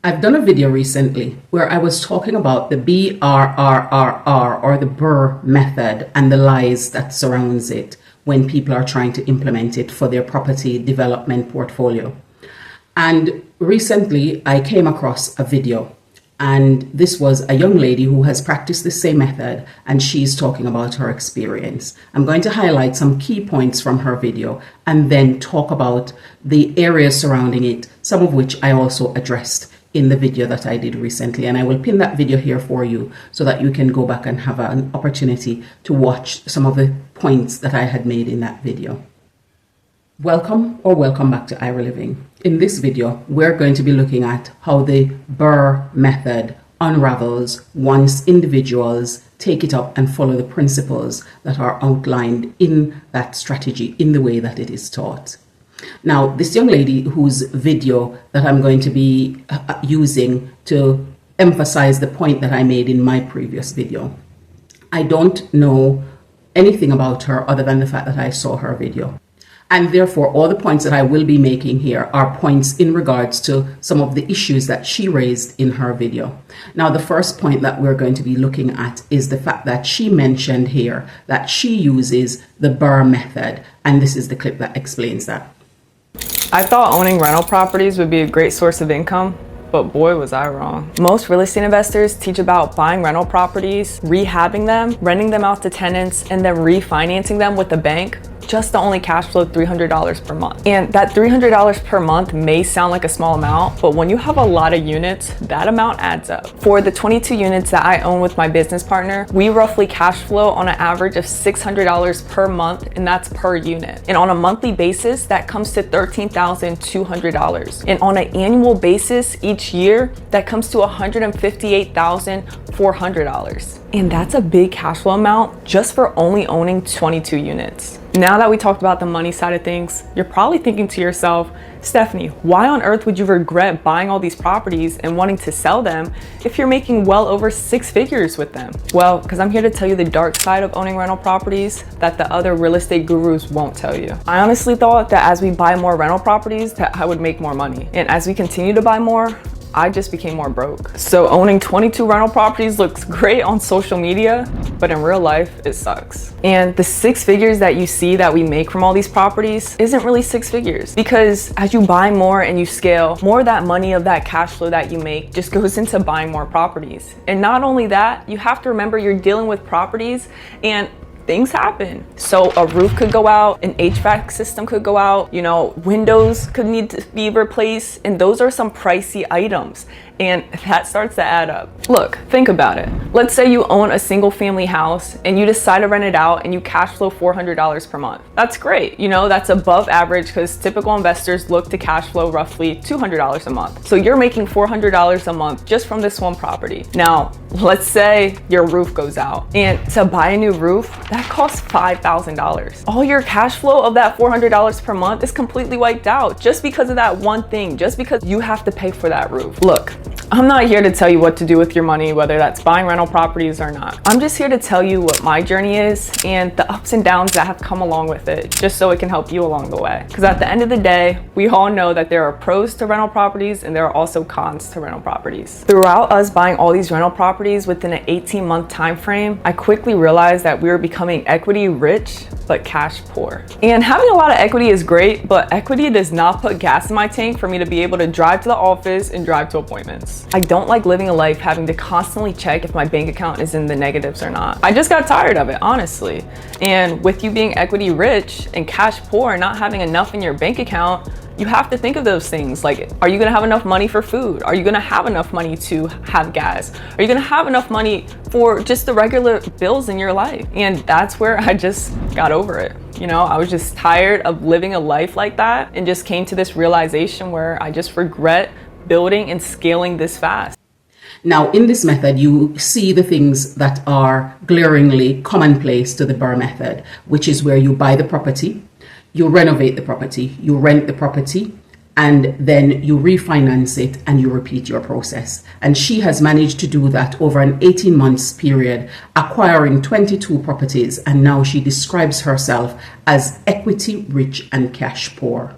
I've done a video recently where I was talking about the BRRRR or the BRRRR method and the lies that surrounds it when people are trying to implement it for their property development portfolio. And recently I came across a video, and this was a young lady who has practiced the same method, and she's talking about her experience. I'm going to highlight some key points from her video and then talk about the areas surrounding it, some of which I also addressed in the video that I did recently. And I will pin that video here for you so that you can go back and have an opportunity to watch some of the points that I had made in that video. Welcome back to Ira Living. In this video, we're going to be looking at how the BRRRR method unravels once individuals take it up and follow the principles that are outlined in that strategy in the way that it is taught. Now, this young lady whose video that I'm going to be using to emphasize the point that I made in my previous video, I don't know anything about her other than the fact that I saw her video. And therefore, all the points that I will be making here are points in regards to some of the issues that she raised in her video. Now, the first point that we're going to be looking at is the fact that she mentioned here that she uses the BRRRR method. And this is the clip that explains that. I thought owning rental properties would be a great source of income, but boy was I wrong. Most real estate investors teach about buying rental properties, rehabbing them, renting them out to tenants, and then refinancing them with the bank just to only cash flow $300 per month. And that $300 per month may sound like a small amount, but when you have a lot of units, that amount adds up. For the 22 units that I own with my business partner, we roughly cash flow on an average of $600 per month, and that's per unit. And on a monthly basis, that comes to $13,200. And on an annual basis, each year, that comes to $158,400. And that's a big cash flow amount just for only owning 22 units. Now that we talked about the money side of things, you're probably thinking to yourself, Stephanie, why on earth would you regret buying all these properties and wanting to sell them if you're making well over 6 figures with them? Well, because I'm here to tell you the dark side of owning rental properties that the other real estate gurus won't tell you. I honestly thought that as we buy more rental properties that I would make more money. And as we continue to buy more, I just became more broke. So owning 22 rental properties looks great on social media, but in real life, it sucks. And the 6 figures that you see that we make from all these properties isn't really 6 figures, because as you buy more and you scale, more of that money of that cash flow that you make just goes into buying more properties. And not only that, you have to remember you're dealing with properties and things happen. So a roof could go out, an HVAC system could go out, windows could need to be replaced, and those are some pricey items. And that starts to add up. Look, think about it. Let's say you own a single family house and you decide to rent it out and you cash flow $400 per month. That's great. That's above average because typical investors look to cash flow roughly $200 a month. So you're making $400 a month just from this one property. Now, let's say your roof goes out, and to buy a new roof, that costs $5,000. All your cash flow of that $400 per month is completely wiped out just because of that one thing, just because you have to pay for that roof. Look, I'm not here to tell you what to do with your money, whether that's buying rental properties or not. I'm just here to tell you what my journey is and the ups and downs that have come along with it, just so it can help you along the way. Because at the end of the day, we all know that there are pros to rental properties and there are also cons to rental properties. Throughout us buying all these rental properties within an 18-month time frame, I quickly realized that we were becoming equity rich, but cash poor. And having a lot of equity is great, but equity does not put gas in my tank for me to be able to drive to the office and drive to appointments. I don't like living a life having to constantly check if my bank account is in the negatives or not. I just got tired of it, honestly. And with you being equity rich and cash poor and not having enough in your bank account, you have to think of those things like, are you gonna have enough money for food? Are you gonna have enough money to have gas? Are you gonna have enough money for just the regular bills in your life? And that's where I just got over it. I was just tired of living a life like that and just came to this realization where I just regret building and scaling this fast. Now, in this method, you see the things that are glaringly commonplace to the BRRRR method, which is where you buy the property, you renovate the property, you rent the property, and then you refinance it and you repeat your process. And she has managed to do that over an 18 months period, acquiring 22 properties. And now she describes herself as equity rich and cash poor.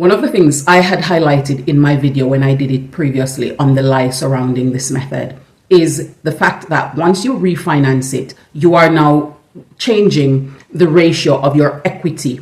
One of the things I had highlighted in my video when I did it previously on the lie surrounding this method is the fact that once you refinance it, you are now changing the ratio of your equity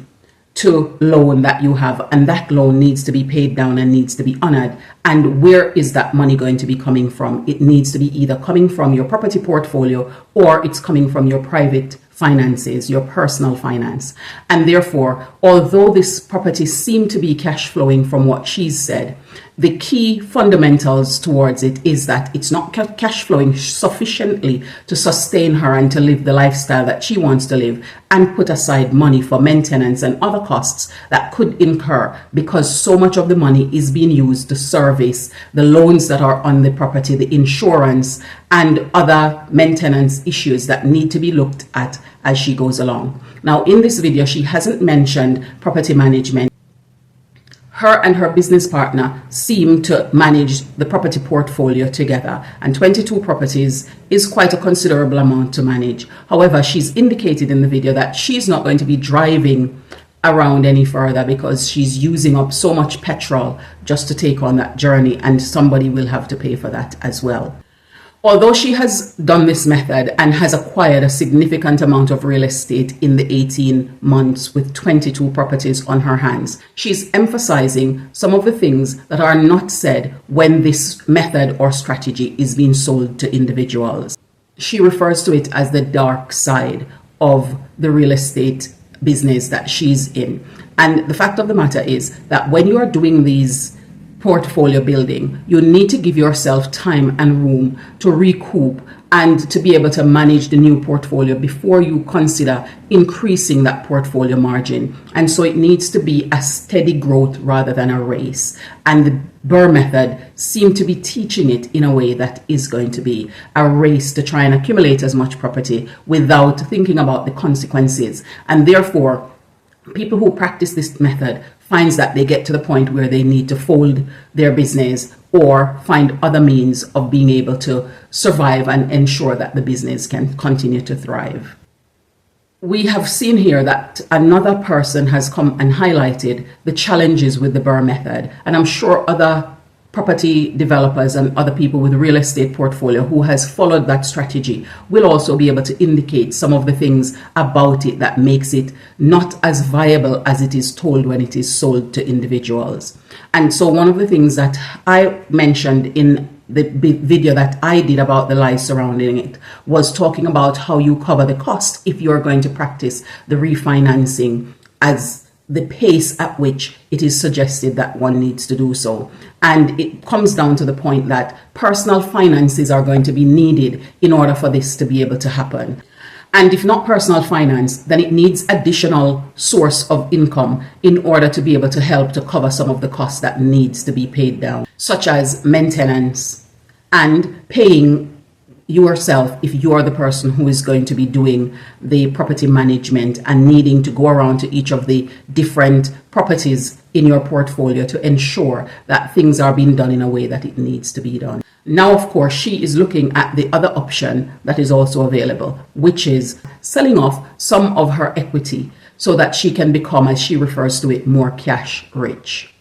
to loan that you have, and that loan needs to be paid down and needs to be honored. And where is that money going to be coming from? It needs to be either coming from your property portfolio or it's coming from your private finances, your personal finance. And therefore, although this property seemed to be cash flowing from what she's said, the key fundamentals towards it is that it's not cash flowing sufficiently to sustain her and to live the lifestyle that she wants to live, and put aside money for maintenance and other costs that could incur, because so much of the money is being used to service the loans that are on the property, the insurance, and other maintenance issues that need to be looked at as she goes along. Now, in this video, she hasn't mentioned property management. Her and her business partner seem to manage the property portfolio together, and 22 properties is quite a considerable amount to manage. However, she's indicated in the video that she's not going to be driving around any further because she's using up so much petrol just to take on that journey, and somebody will have to pay for that as well. Although she has done this method and has acquired a significant amount of real estate in the 18 months with 22 properties on her hands, she's emphasizing some of the things that are not said when this method or strategy is being sold to individuals. She refers to it as the dark side of the real estate business that she's in. And the fact of the matter is that when you are doing these portfolio building, you need to give yourself time and room to recoup and to be able to manage the new portfolio before you consider increasing that portfolio margin. And so it needs to be a steady growth rather than a race. And the BRRRR method seemed to be teaching it in a way that is going to be a race to try and accumulate as much property without thinking about the consequences. And therefore, people who practice this method finds that they get to the point where they need to fold their business or find other means of being able to survive and ensure that the business can continue to thrive. We have seen here that another person has come and highlighted the challenges with the BRRRR method, and I'm sure other property developers and other people with real estate portfolio who has followed that strategy will also be able to indicate some of the things about it that makes it not as viable as it is told when it is sold to individuals. And so one of the things that I mentioned in the video that I did about the lies surrounding it was talking about how you cover the cost if you're going to practice the refinancing as the pace at which it is suggested that one needs to do so. And it comes down to the point that personal finances are going to be needed in order for this to be able to happen. And if not personal finance, then it needs additional source of income in order to be able to help to cover some of the costs that needs to be paid down, such as maintenance and paying yourself if you are the person who is going to be doing the property management and needing to go around to each of the different properties in your portfolio to ensure that things are being done in a way that it needs to be done. Now, of course, she is looking at the other option that is also available, which is selling off some of her equity so that she can become, as she refers to it, more cash rich.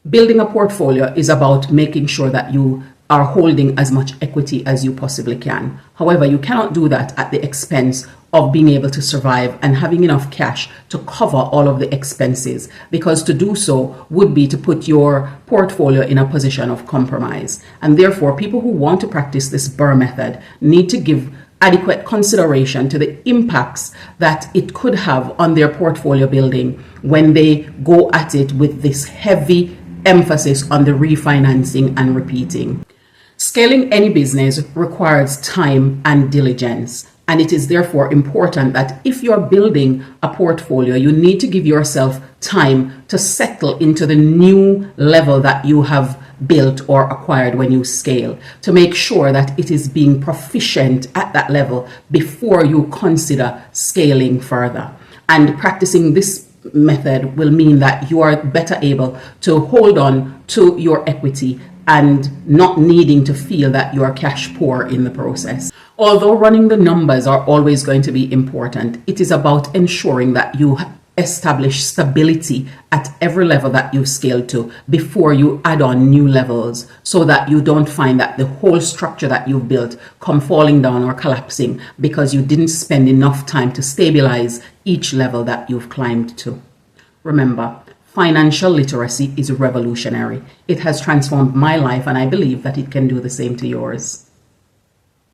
Building a portfolio is about making sure that you are holding as much equity as you possibly can. However, you cannot do that at the expense of being able to survive and having enough cash to cover all of the expenses, because to do so would be to put your portfolio in a position of compromise. And therefore, people who want to practice this BRRRR method need to give adequate consideration to the impacts that it could have on their portfolio building when they go at it with this heavy emphasis on the refinancing and repeating. Scaling any business requires time and diligence, and it is therefore important that if you're building a portfolio, you need to give yourself time to settle into the new level that you have built or acquired when you scale, to make sure that it is being proficient at that level before you consider scaling further. And practicing this method will mean that you are better able to hold on to your equity and not needing to feel that you are cash poor in the process. Although running the numbers are always going to be important, it is about ensuring that you establish stability at every level that you've scaled to before you add on new levels, so that you don't find that the whole structure that you've built come falling down or collapsing because you didn't spend enough time to stabilize each level that you've climbed to. Remember, financial literacy is revolutionary. It has transformed my life, and I believe that it can do the same to yours.